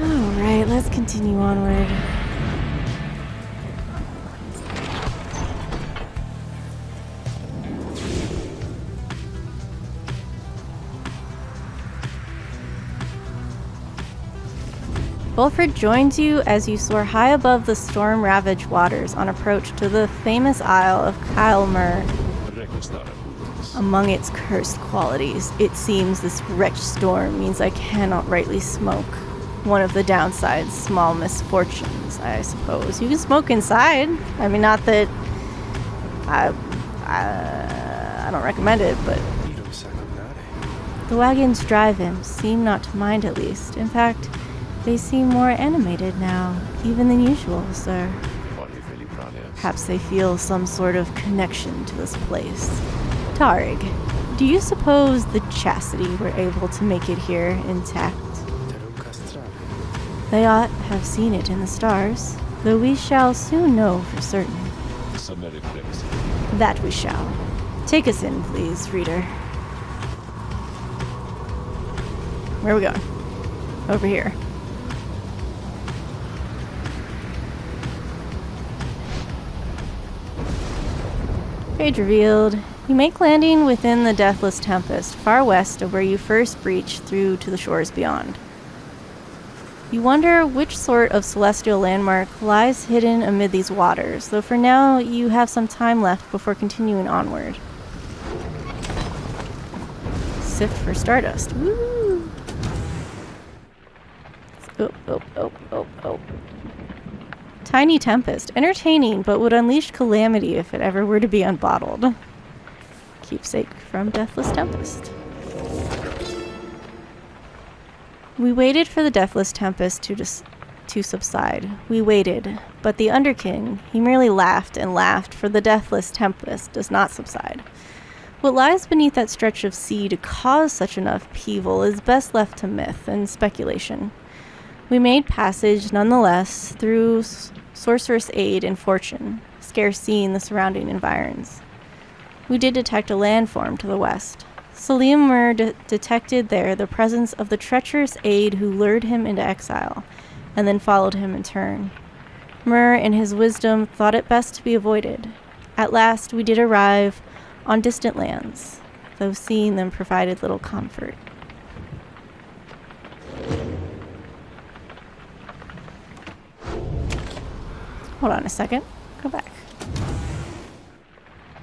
Alright, let's continue onward. Volfred joins you as you soar high above the storm-ravaged waters on approach to the famous Isle of KHAYLMER. Among its cursed qualities, it seems this wretched storm means I cannot rightly smoke. One of the downside's small misfortunes, I suppose. You can smoke inside. I mean, not that I don't recommend it, but the wagons drive-in seem not to mind, at least. In fact, they seem more animated now, even than usual, sir. Perhaps they feel some sort of connection to this place. Tarig, do you suppose the Chastity were able to make it here intact? They ought have seen it in the stars, though we shall soon know for certain. That we shall. Take us in, please, reader. Where are we going? Over here. Page revealed. You make landing within the Deathless Tempest, far west of where you first breached through to the shores beyond. You wonder which sort of celestial landmark lies hidden amid these waters, though for now you have some time left before continuing onward. Sift for Stardust. Woo! Oh. Tiny Tempest. Entertaining, but would unleash calamity if it ever were to be unbottled. Keepsake from Deathless Tempest. We waited for the Deathless Tempest to subside. We waited, but the Underking, he merely laughed and laughed, for the Deathless Tempest does not subside. What lies beneath that stretch of sea to cause such an upheaval is best left to myth and speculation. We made passage, nonetheless, through Sorceress Aid and Fortune, scarce seeing the surrounding environs. We did detect a landform to the west. Salimur detected there the presence of the treacherous Aid who lured him into exile, and then followed him in turn. Mur, in his wisdom, thought it best to be avoided. At last we did arrive on distant lands, though seeing them provided little comfort. Hold on a second. Go back.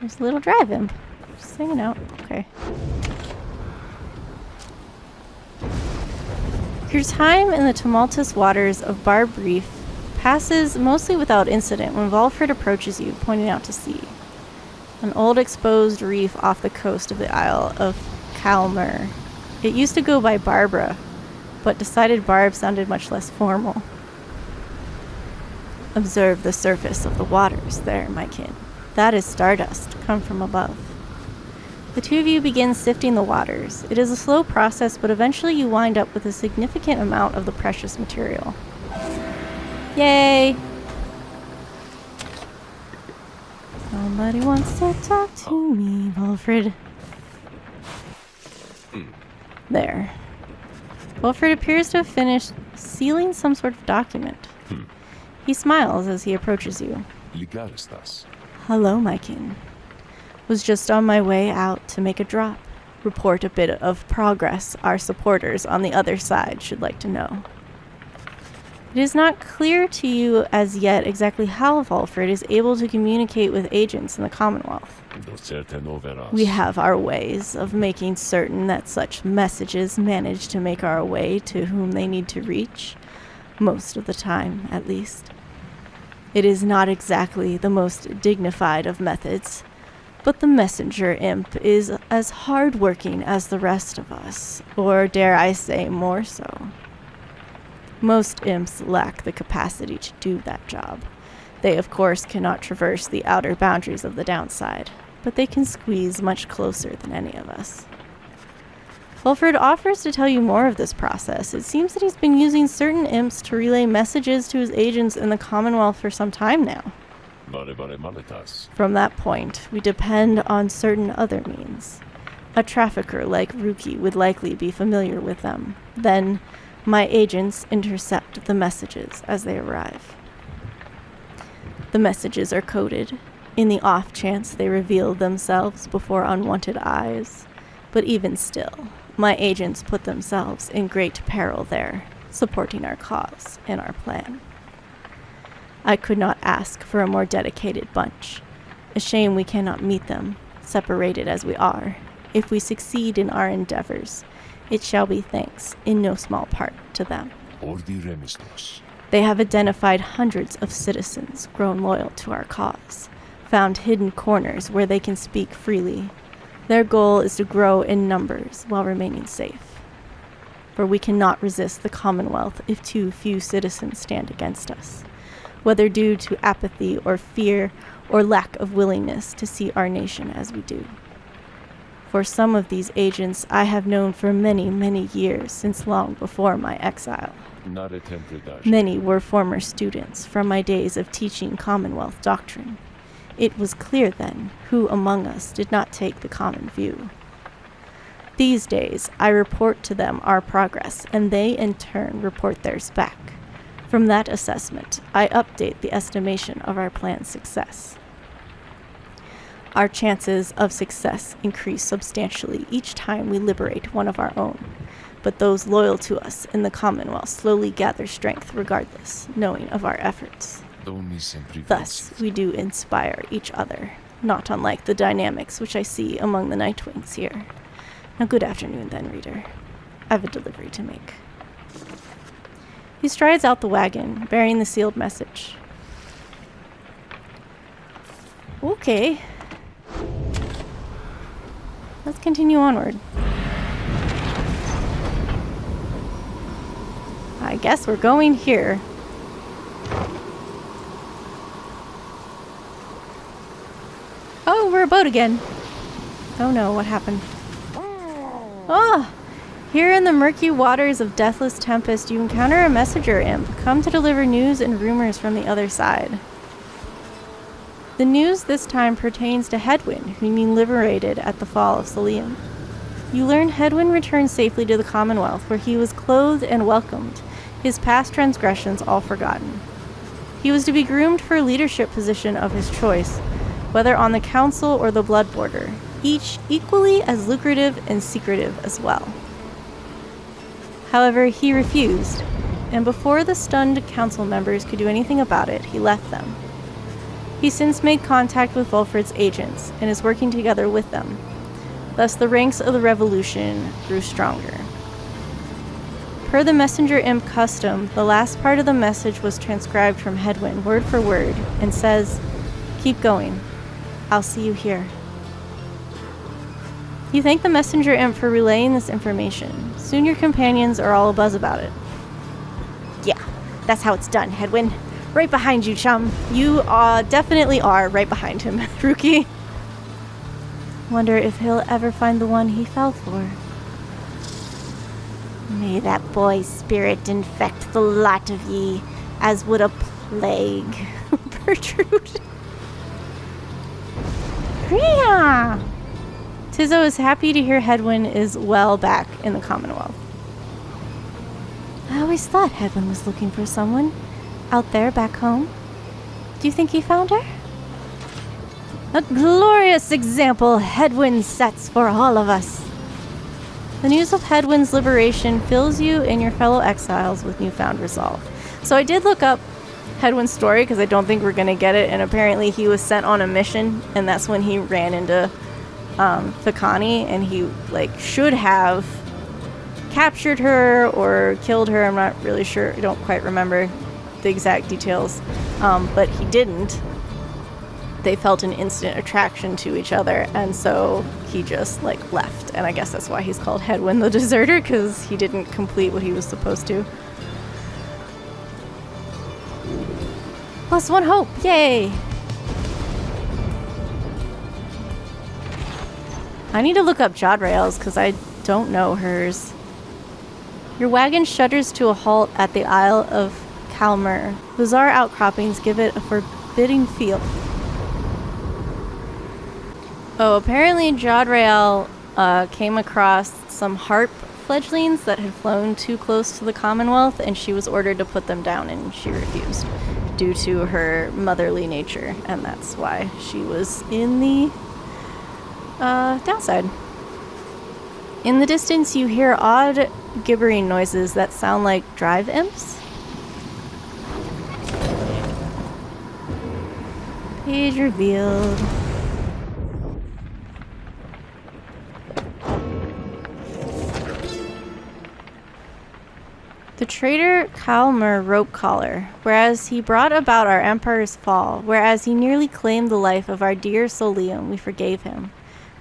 There's a little drive imp. Just hanging out. Okay. Your time in the tumultuous waters of Barb Reef passes mostly without incident when Volfred approaches you, pointing out to sea. An old exposed reef off the coast of the Isle of KHAYLMER. It used to go by Barbara, but decided Barb sounded much less formal. Observe the surface of the waters there, my kin. That is stardust, come from above. The two of you begin sifting the waters. It is a slow process, but eventually you wind up with a significant amount of the precious material. Yay! Somebody wants to talk to me, Volfred. There. Volfred appears to have finished sealing some sort of document. He smiles as he approaches you. Hello, my kin. Was just on my way out to make a drop. Report a bit of progress our supporters on the other side should like to know. It is not clear to you as yet exactly how Volfred is able to communicate with agents in the Commonwealth. We have our ways of making certain that such messages manage to make our way to whom they need to reach, most of the time, at least. It is not exactly the most dignified of methods, but the messenger imp is as hard-working as the rest of us, or dare I say more so. Most imps lack the capacity to do that job. They, of course, cannot traverse the outer boundaries of the downside, but they can squeeze much closer than any of us. Volfred offers to tell you more of this process. It seems that he's been using certain imps to relay messages to his agents in the Commonwealth for some time now. From that point, we depend on certain other means. A trafficker like Ruki would likely be familiar with them. Then, My agents intercept the messages as they arrive. The messages are coded, in the off chance they reveal themselves before unwanted eyes. But even still, my agents put themselves in great peril there, supporting our cause and our plan. I could not ask for a more dedicated bunch. A shame we cannot meet them, separated as we are. If we succeed in our endeavors, it shall be thanks, in no small part, to them. They have identified hundreds of citizens grown loyal to our cause, found hidden corners where they can speak freely. Their goal is to grow in numbers while remaining safe. For we cannot resist the Commonwealth if too few citizens stand against us, whether due to apathy or fear or lack of willingness to see our nation as we do. For some of these agents I have known for many, many years, since long before my exile. Many were former students from my days of teaching Commonwealth doctrine. It was clear then who among us did not take the common view. These days I report to them our progress, and they in turn report theirs back. From that assessment, I update the estimation of our plan's success. Our chances of success increase substantially each time we liberate one of our own, but those loyal to us in the Commonwealth slowly gather strength regardless, knowing of our efforts. Thus, we do inspire each other, not unlike the dynamics which I see among the Nightwings here. Now, good afternoon then, reader. I have a delivery to make. He strides out the wagon, bearing the sealed message. Okay. Let's continue onward. I guess we're going here. Oh, we're a boat again. Oh no, what happened? Oh! Here in the murky waters of Deathless Tempest, you encounter a messenger imp, come to deliver news and rumors from the other side. The news this time pertains to Hedwyn, whom you liberated at the fall of Selium. You learn Hedwyn returned safely to the Commonwealth, where he was clothed and welcomed, his past transgressions all forgotten. He was to be groomed for a leadership position of his choice, whether on the Council or the Blood Border, each equally as lucrative and secretive as well. However, he refused, and before the stunned council members could do anything about it, he left them. He since made contact with Volfred's agents and is working together with them. Thus, the ranks of the revolution grew stronger. Per the messenger imp custom, the last part of the message was transcribed from Hedwyn, word for word, and says, "Keep going. I'll see you here." You thank the messenger imp for relaying this information. Soon your companions are all abuzz about it. Yeah, that's how it's done, Hedwyn. Right behind you, chum. You definitely are right behind him, Rookie. Wonder if he'll ever find the one he fell for. May that boy's spirit infect the lot of ye, as would a plague. Bertrude. Rhea! Tizzo is happy to hear Hedwyn is well back in the Commonwealth. I always thought Hedwyn was looking for someone. Out there, back home? Do you think he found her? A glorious example Hedwyn sets for all of us. The news of Hedwyn's liberation fills you and your fellow exiles with newfound resolve. So I did look up Hedwyn's story because I don't think we're going to get it, and apparently he was sent on a mission, and that's when he ran into Fikani, and he should have captured her or killed her. I'm not really sure. I don't quite remember the exact details, but he didn't. They felt an instant attraction to each other, and so he just left, and I guess that's why he's called Hedwyn the Deserter, because he didn't complete what he was supposed to. +1 hope, yay! I need to look up Jodrail's because I don't know hers. Your wagon shudders to a halt at the Isle of KHAYLMER. Bizarre outcroppings give it a forbidding feel. Oh, apparently Jodrail came across some harp fledglings that had flown too close to the Commonwealth, and she was ordered to put them down, and she refused due to her motherly nature, and that's why she was in the downside. In the distance, you hear odd gibbering noises that sound like drive imps. Page revealed. The traitor KHAYLMER rope collar, whereas he brought about our empire's fall, whereas he nearly claimed the life of our dear Solium, we forgave him.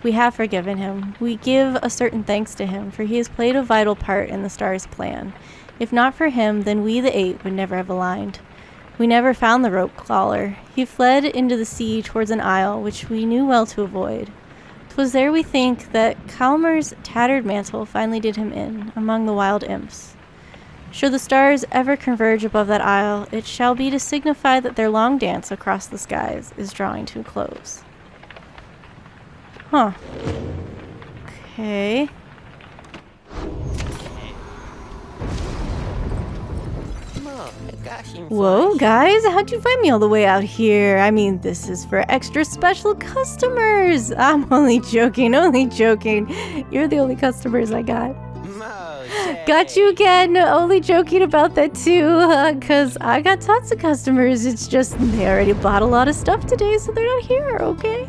We have forgiven him. We give a certain thanks to him, for he has played a vital part in the star's plan. If not for him, then we the Eight would never have aligned. We never found the rope collar. He fled into the sea towards an isle, which we knew well to avoid. 'Twas there we think that KHAYLMER's tattered mantle finally did him in, among the wild imps. Should the stars ever converge above that isle, it shall be to signify that their long dance across the skies is drawing to a close. Huh. Okay. Whoa, guys, how'd you find me all the way out here? I mean, this is for extra special customers. I'm only joking, You're the only customers I got. Got you again, only joking about that too, cause I got tons of customers. It's just they already bought a lot of stuff today, so they're not here, okay?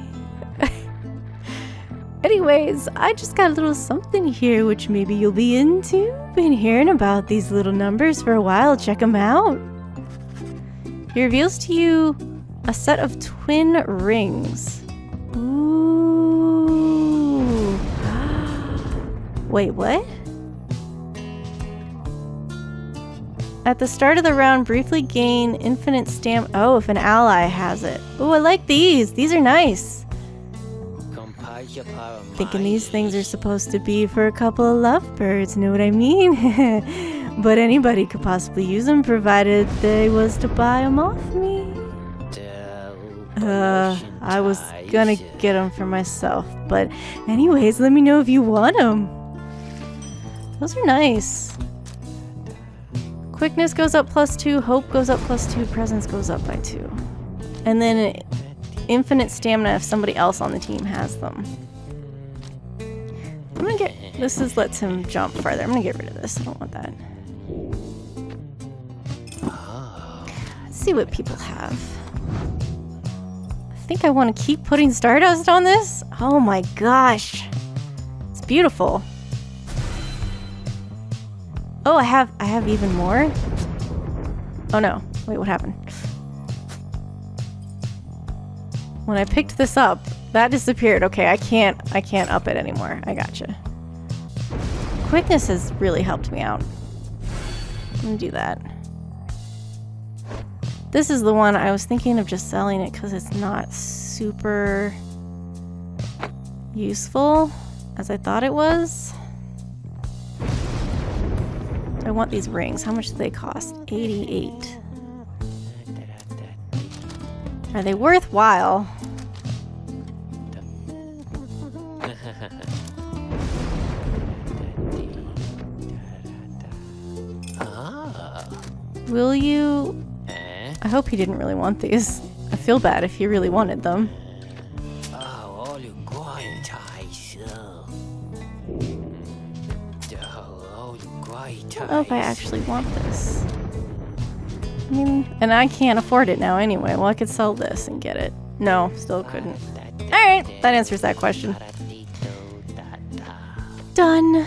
Anyways, I just got a little something here which maybe you'll be into. Been hearing about these little numbers for a while, check them out. He reveals to you a set of twin rings. Ooh. Wait, what? At the start of the round, briefly gain infinite stamina. Oh, if an ally has it. Oh, I like these. These are nice. Thinking these things are supposed to be for a couple of lovebirds, know what I mean? But anybody could possibly use them, provided they was to buy them off me. I was gonna get them for myself, but anyways, let me know if you want them. Those are nice. Quickness goes up +2, hope goes up +2, presence goes up by 2. And then infinite stamina if somebody else on the team has them. I'm gonna get, this lets him jump farther. I'm gonna get rid of this, I don't want that. Let's see what people have. I think I want to keep putting Stardust on this. Oh my gosh. It's beautiful. Oh, I have even more? Oh no. Wait, what happened? When I picked this up, that disappeared. Okay, I can't up it anymore. I gotcha. Quickness has really helped me out. I'm gonna do that. This is the one I was thinking of just selling it because it's not super useful as I thought it was. I want these rings. How much do they cost? 88. Are they worthwhile? Will you? I hope he didn't really want these. I feel bad if he really wanted them. I don't know if I actually want this. I mean, and I can't afford it now anyway. Well, I could sell this and get it. No, still couldn't. Alright, that answers that question. Done.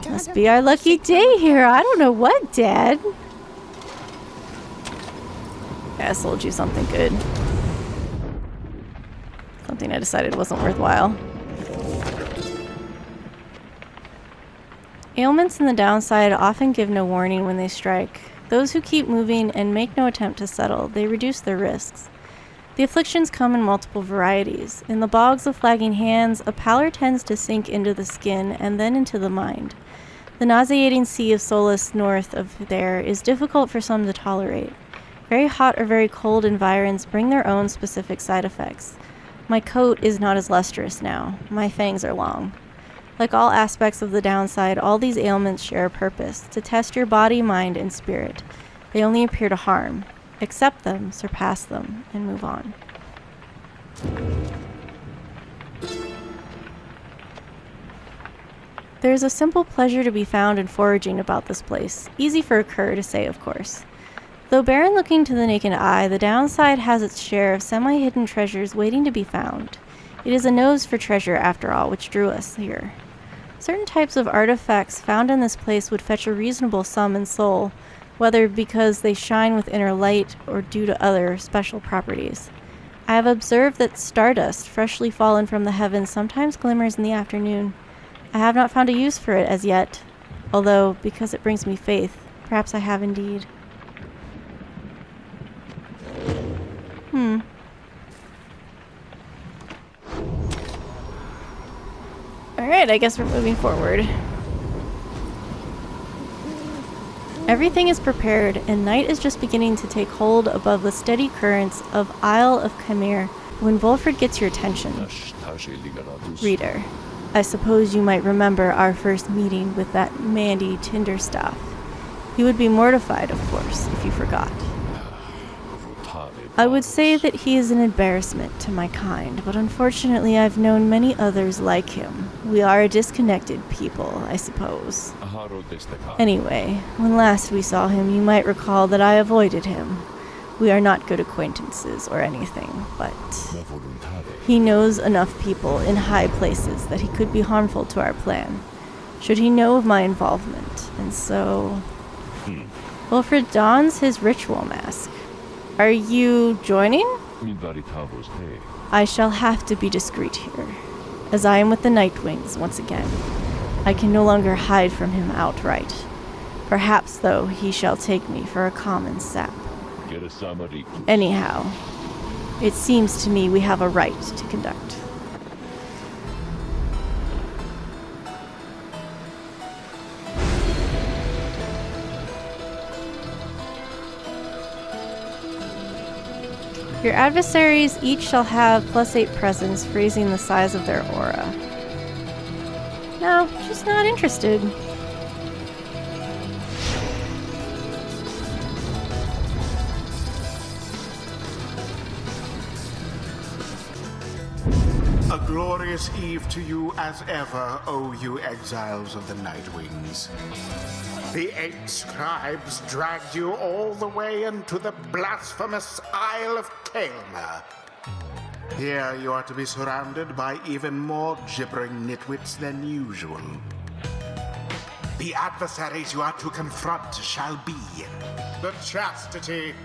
Must be our lucky day here. I don't know what, Dad. Yeah, I sold you something good. Something I decided wasn't worthwhile. Ailments in the downside often give no warning when they strike. Those who keep moving and make no attempt to settle, they reduce their risks. The afflictions come in multiple varieties. In the bogs of flagging hands, a pallor tends to sink into the skin and then into the mind. The nauseating sea of solace north of there is difficult for some to tolerate. Very hot or very cold environs bring their own specific side effects. My coat is not as lustrous now. My fangs are long. Like all aspects of the downside, all these ailments share a purpose, to test your body, mind, and spirit. They only appear to harm. Accept them, surpass them, and move on. There is a simple pleasure to be found in foraging about this place, easy for a cur to say, of course. Though barren looking to the naked eye, the downside has its share of semi-hidden treasures waiting to be found. It is a nose for treasure, after all, which drew us here. Certain types of artifacts found in this place would fetch a reasonable sum in soul, whether because they shine with inner light or due to other special properties. I have observed that stardust, freshly fallen from the heavens, sometimes glimmers in the afternoon. I have not found a use for it as yet, although, because it brings me faith, perhaps I have indeed. Alright, I guess we're moving forward. Everything is prepared, and night is just beginning to take hold above the steady currents of Isle of KHAYLMER when Volfred gets your attention. Reader, I suppose you might remember our first meeting with that Mandy Tinderstaff. He would be mortified, of course, if you forgot. I would say that he is an embarrassment to my kind, but unfortunately I've known many others like him. We are a disconnected people, I suppose. Anyway, when last we saw him, you might recall that I avoided him. We are not good acquaintances or anything, but he knows enough people in high places that he could be harmful to our plan, should he know of my involvement, and so... Volfred dons his ritual mask. Are you joining? I shall have to be discreet here, as I am with the Nightwings once again. I can no longer hide from him outright. Perhaps, though, he shall take me for a common sap. Anyhow, it seems to me we have a right to conduct. Your adversaries each shall have +8 presence, freezing the size of their aura. No, just not interested. A glorious eve to you as ever, O you exiles of the Nightwings. The 8 scribes dragged you all the way into the blasphemous Isle of KHAYLMER. Here you are to be surrounded by even more gibbering nitwits than usual. The adversaries you are to confront shall be the Chastity,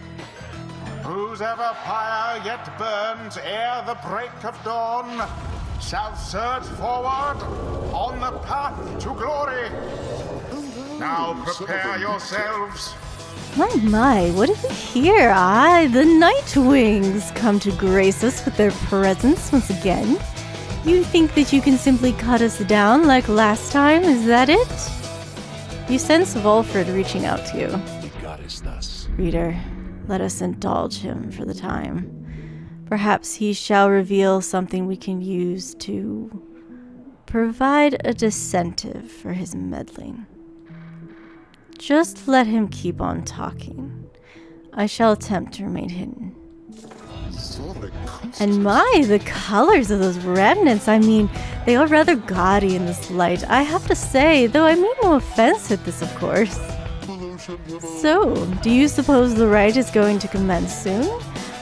whose ever pyre yet burns ere the break of dawn, shall surge forward on the path to glory. Now prepare yourselves. My, what have we here? Ah, the Nightwings come to grace us with their presence once again. You think that you can simply cut us down like last time, is that it? You sense Volfred reaching out to you. Reader, let us indulge him for the time. Perhaps he shall reveal something we can use to provide a disincentive for his meddling. Just let him keep on talking. I shall attempt to remain hidden. And my, the colors of those remnants, I mean, they are rather gaudy in this light, I have to say, though I mean no offense at this, of course. So, do you suppose the rite is going to commence soon?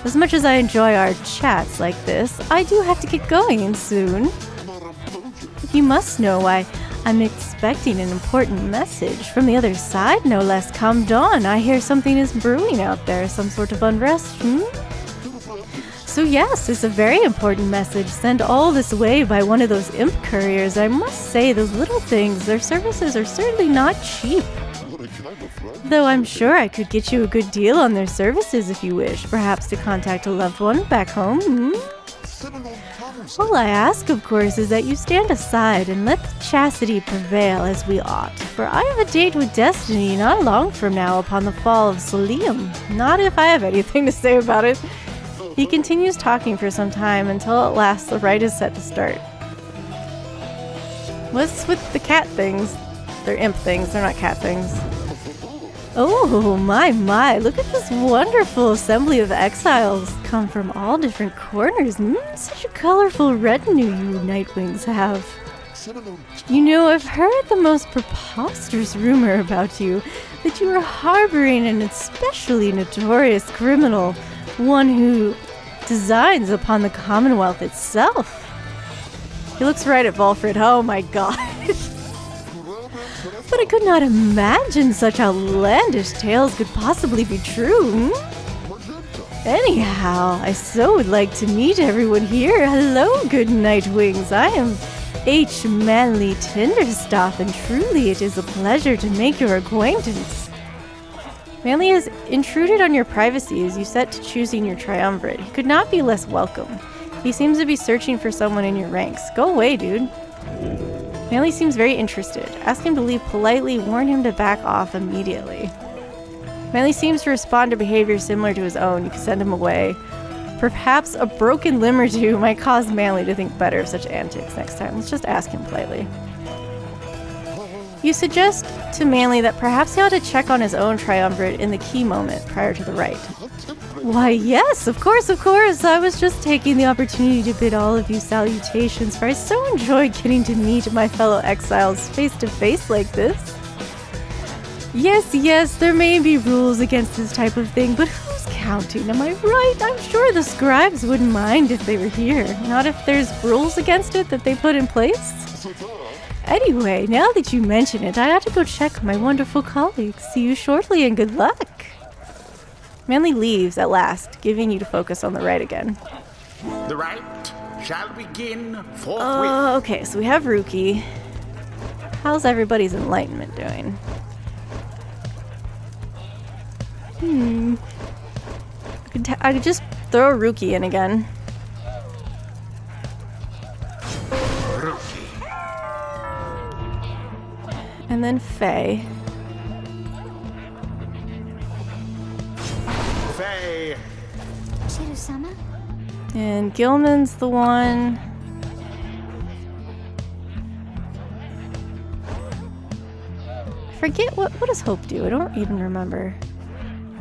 As much as I enjoy our chats like this, I do have to get going soon. You must know I'm expecting an important message from the other side, no less. Come dawn, I hear something is brewing out there, some sort of unrest, So yes, it's a very important message, sent all this way by one of those imp couriers. I must say, those little things, their services are certainly not cheap. Though I'm sure I could get you a good deal on their services if you wish, perhaps to contact a loved one back home, All I ask, of course, is that you stand aside and let the chastity prevail as we ought, for I have a date with Destiny not long from now upon the fall of Solium, not if I have anything to say about it. He continues talking for some time until at last the rite is set to start. What's with the cat things? They're imp things, they're not cat things. Oh, my, look at this wonderful assembly of exiles. Come from all different corners. Such a colorful retinue you Nightwings have. You know, I've heard the most preposterous rumor about you, that you are harboring an especially notorious criminal, one who designs upon the Commonwealth itself. He looks right at Volfred. Oh my god. But I could not imagine such outlandish tales could possibly be true. Anyhow, I so would like to meet everyone here. Hello, good Nightwings. I am H. Manley Tinderstaff, and truly it is a pleasure to make your acquaintance. Manley has intruded on your privacy as you set to choosing your triumvirate. He could not be less welcome. He seems to be searching for someone in your ranks. Go away, dude. Manley seems very interested. Ask him to leave politely, warn him to back off immediately. Manley seems to respond to behavior similar to his own. You can send him away. Perhaps a broken limb or two might cause Manley to think better of such antics next time. Let's just ask him politely. You suggest to Manley that perhaps he ought to check on his own triumvirate in the key moment prior to the rite. Why, yes, of course. I was just taking the opportunity to bid all of you salutations, for I so enjoyed getting to meet my fellow exiles face to face like this. Yes, there may be rules against this type of thing, but who's counting? Am I right? I'm sure the scribes wouldn't mind if they were here. Not if there's rules against it that they put in place. Anyway, now that you mention it, I ought to go check my wonderful colleagues. See you shortly and good luck. Manley leaves at last, giving you to focus on the rite again. The rite shall begin forthwith. Okay, so we have Rookie. How's everybody's enlightenment doing? I could just throw a Rookie in again. Rookie. And then Faye. Faye. Shiru-sama? And Gilman's the one. I forget what does Hope do? I don't even remember.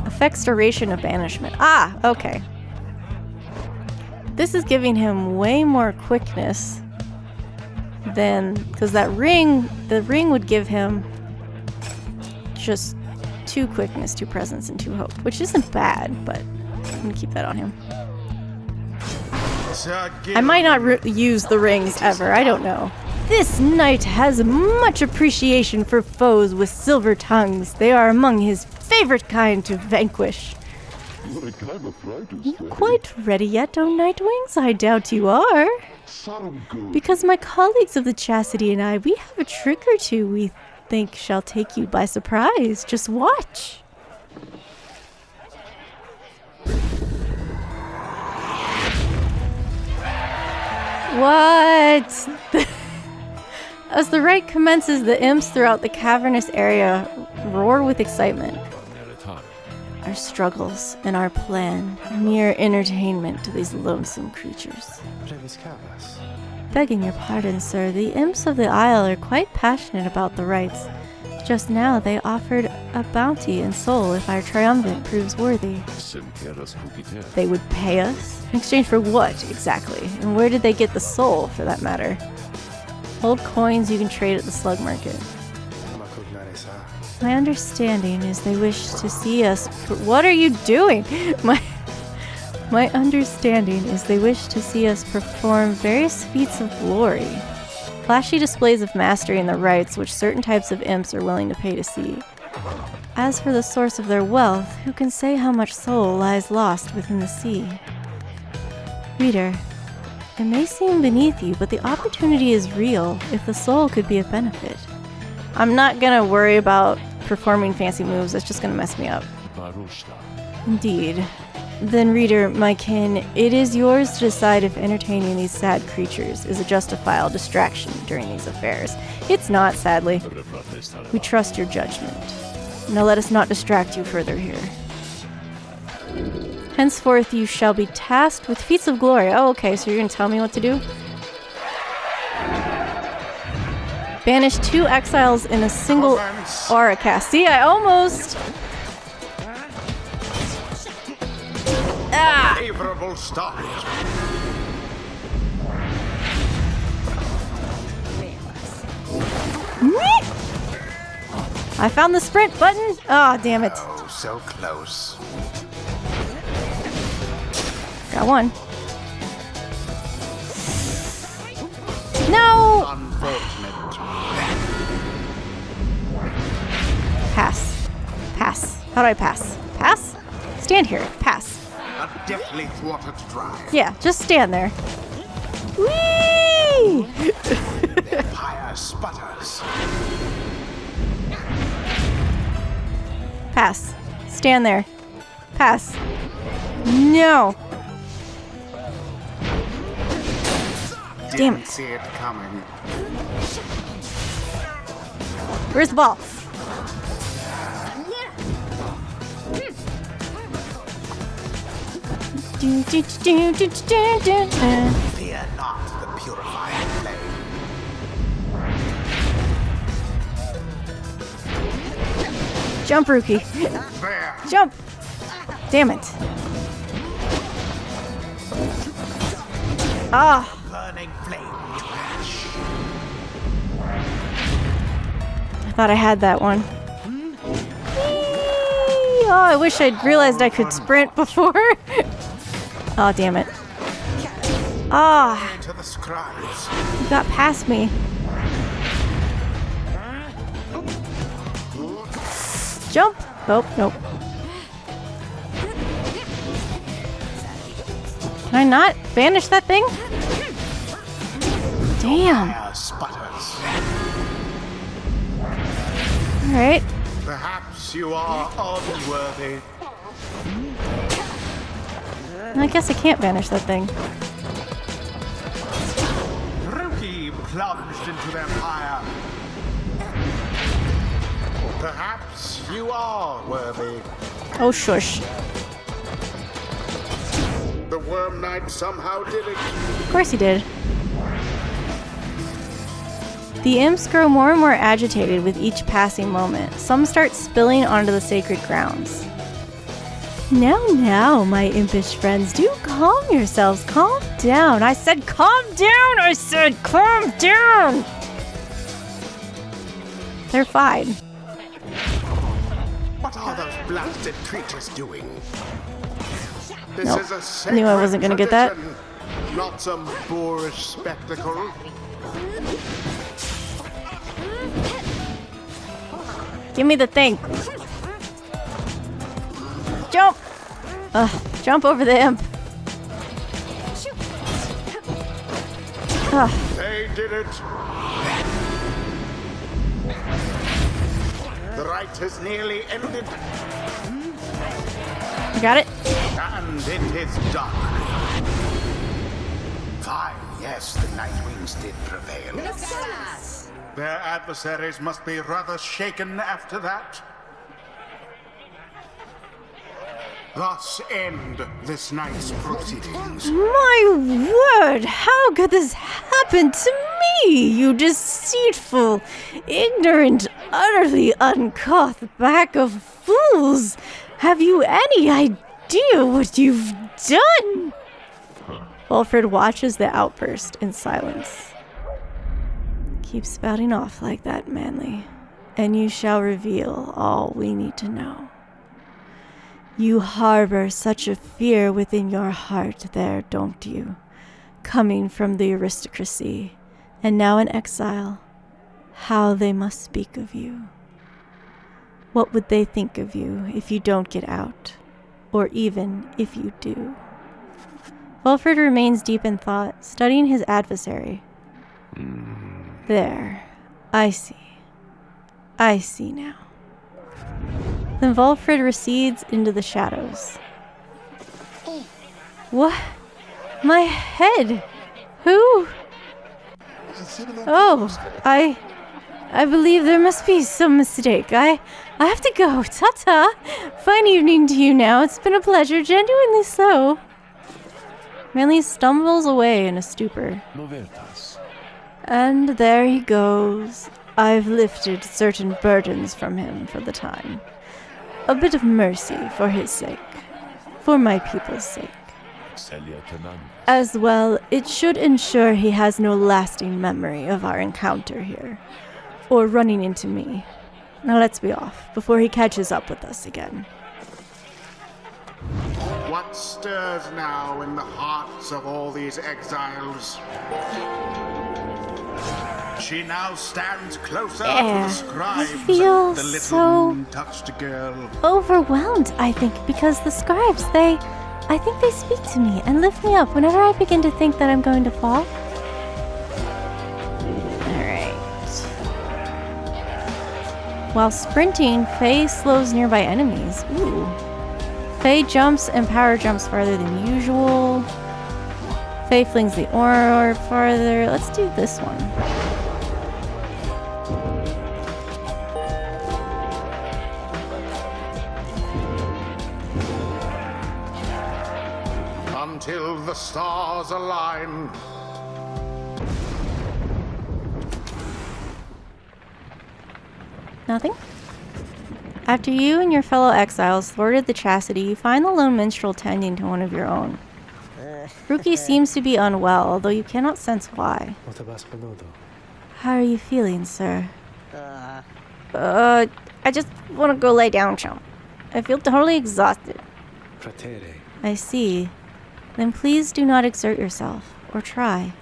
Affects duration of banishment. Ah, okay. This is giving him way more quickness than, because the ring would give him just 2 quickness, 2 presence, and 2 hope, which isn't bad, but I'm gonna keep that on him. I might not use the rings ever, I don't know. This knight has much appreciation for foes with silver tongues. They are among his favorite kind to vanquish. You quite ready yet, O Nightwings? I doubt you are. Because my colleagues of the Chastity and I, we have a trick or two we think shall take you by surprise. Just watch. What? As the rite commences, the imps throughout the cavernous area roar with excitement. Our struggles and our plan, mere entertainment to these lonesome creatures. Begging your pardon, sir, the imps of the Isle are quite passionate about the rites. Just now they offered a bounty in soul if our triumvirate proves worthy. They would pay us? In exchange for what, exactly? And where did they get the soul, for that matter? Old coins you can trade at the slug market. My understanding is they wish to see us... What are you doing? My understanding is they wish to see us perform various feats of glory. Flashy displays of mastery in the rites which certain types of imps are willing to pay to see. As for the source of their wealth, who can say how much soul lies lost within the sea? Reader, it may seem beneath you, but the opportunity is real if the soul could be of benefit. I'm not gonna worry about performing fancy moves, that's just gonna mess me up. Indeed. Then, reader, my kin, it is yours to decide if entertaining these sad creatures is a justifiable distraction during these affairs. It's not, sadly. We trust your judgment. Now let us not distract you further here. Henceforth you shall be tasked with feats of glory. Oh, okay, so you're gonna tell me what to do? Banish 2 exiles in a single aura cast. See, I almost... Ah! Favorable start. I found the sprint button. Oh, damn it. Oh, so close. Got one. No! Unfortunate. Pass. Pass. How do I pass? Pass? Stand here. Pass. A deathly thwarted drive. Yeah, just stand there. Whee! Pyre sputters. Pass. Stand there. Pass. No. Damn Didn't it. see it coming. Where's the ball? Fear not the purifying flame. Jump, Rookie. There. Jump. Damn it. Ah. Burning flame to ash. I thought I had that one. Oh, I wish I'd realized I could sprint before. Oh, damn it. Ah, To the scribes. you got past me. Jump. Oh, nope. Can I not banish that thing? Damn. Pyre sputters. Alright. Perhaps you are unworthy. I guess I can't banish that thing. Rookie plunged into their pyre. Perhaps you are worthy. Oh, shush. The Worm Knight somehow did it. Of course he did. The imps grow more and more agitated with each passing moment. Some start spilling onto the sacred grounds. Now, my impish friends, do calm yourselves. Calm down. I said calm down. I said calm down. They're fine. What are those blasted creatures doing? This Nope. is a I sacred knew I wasn't gonna get that. tradition, not some boorish spectacle. Give me the thing. Jump. Jump over the imp. They did it. The rite has nearly ended, You got it? and it is done. Fine, yes, the Nightwings did prevail. Their adversaries must be rather shaken after that. Thus end this night's proceedings. My word, how could this happen to me, you deceitful, ignorant, utterly uncouth pack of fools? Have you any idea what you've done? Wilfred watches the outburst in silence. Keep spouting off like that, Manley, and you shall reveal all we need to know. You harbor such a fear within your heart there, don't you? Coming from the aristocracy, and now in exile, how they must speak of you. What would they think of you if you don't get out, or even if you do? Wilfred remains deep in thought, studying his adversary. There, I see. I see now. Then Wilfred recedes into the shadows. What? My head! Who? Oh, I believe there must be some mistake. I have to go. Ta-ta. Fine evening to you now. It's been a pleasure, genuinely so. Manley stumbles away in a stupor. And there he goes, I've lifted certain burdens from him for the time. A bit of mercy for his sake. For my people's sake. As well, it should ensure he has no lasting memory of our encounter here. Or running into me. Now let's be off, before he catches up with us again. What stirs now in the hearts of all these exiles? She now stands closer to the scribes. I feel the little so touched girl. overwhelmed, I think, because the scribes, I think they speak to me and lift me up whenever I begin to think that I'm going to fall. Alright. While sprinting, Faye slows nearby enemies. Ooh. Faye jumps and power jumps farther than usual. Faye flings the orb farther. Let's do this one. Until the stars align. Nothing? After you and your fellow exiles thwarted the chastity, you find the lone minstrel tending to one of your own. Ruki seems to be unwell, although you cannot sense why. How are you feeling, sir? I just want to go lay down, chum. I feel totally exhausted. I see. Then please do not exert yourself, or try.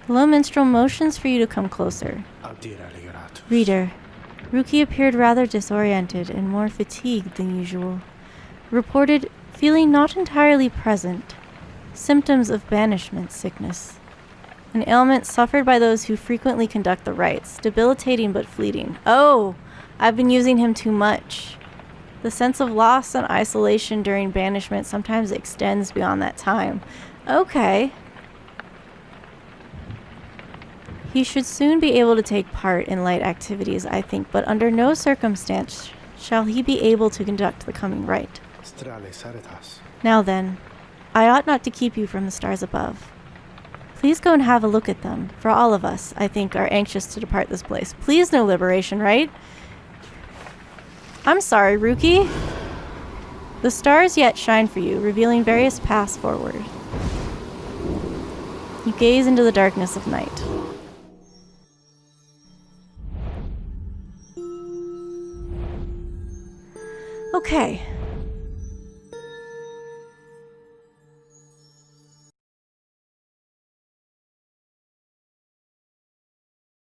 The lone minstrel motions for you to come closer. Reader, Ruki appeared rather disoriented and more fatigued than usual. Reported feeling not entirely present. Symptoms of banishment sickness. An ailment suffered by those who frequently conduct the rites, debilitating but fleeting. Oh, I've been using him too much. The sense of loss and isolation during banishment sometimes extends beyond that time. Okay. He should soon be able to take part in light activities, I think, but under no circumstance shall he be able to conduct the coming rite. Now then, I ought not to keep you from the stars above. Please go and have a look at them, for all of us, I think, are anxious to depart this place. Please no liberation, right? I'm sorry, Ruki. The stars yet shine for you, revealing various paths forward. You gaze into the darkness of night. Okay.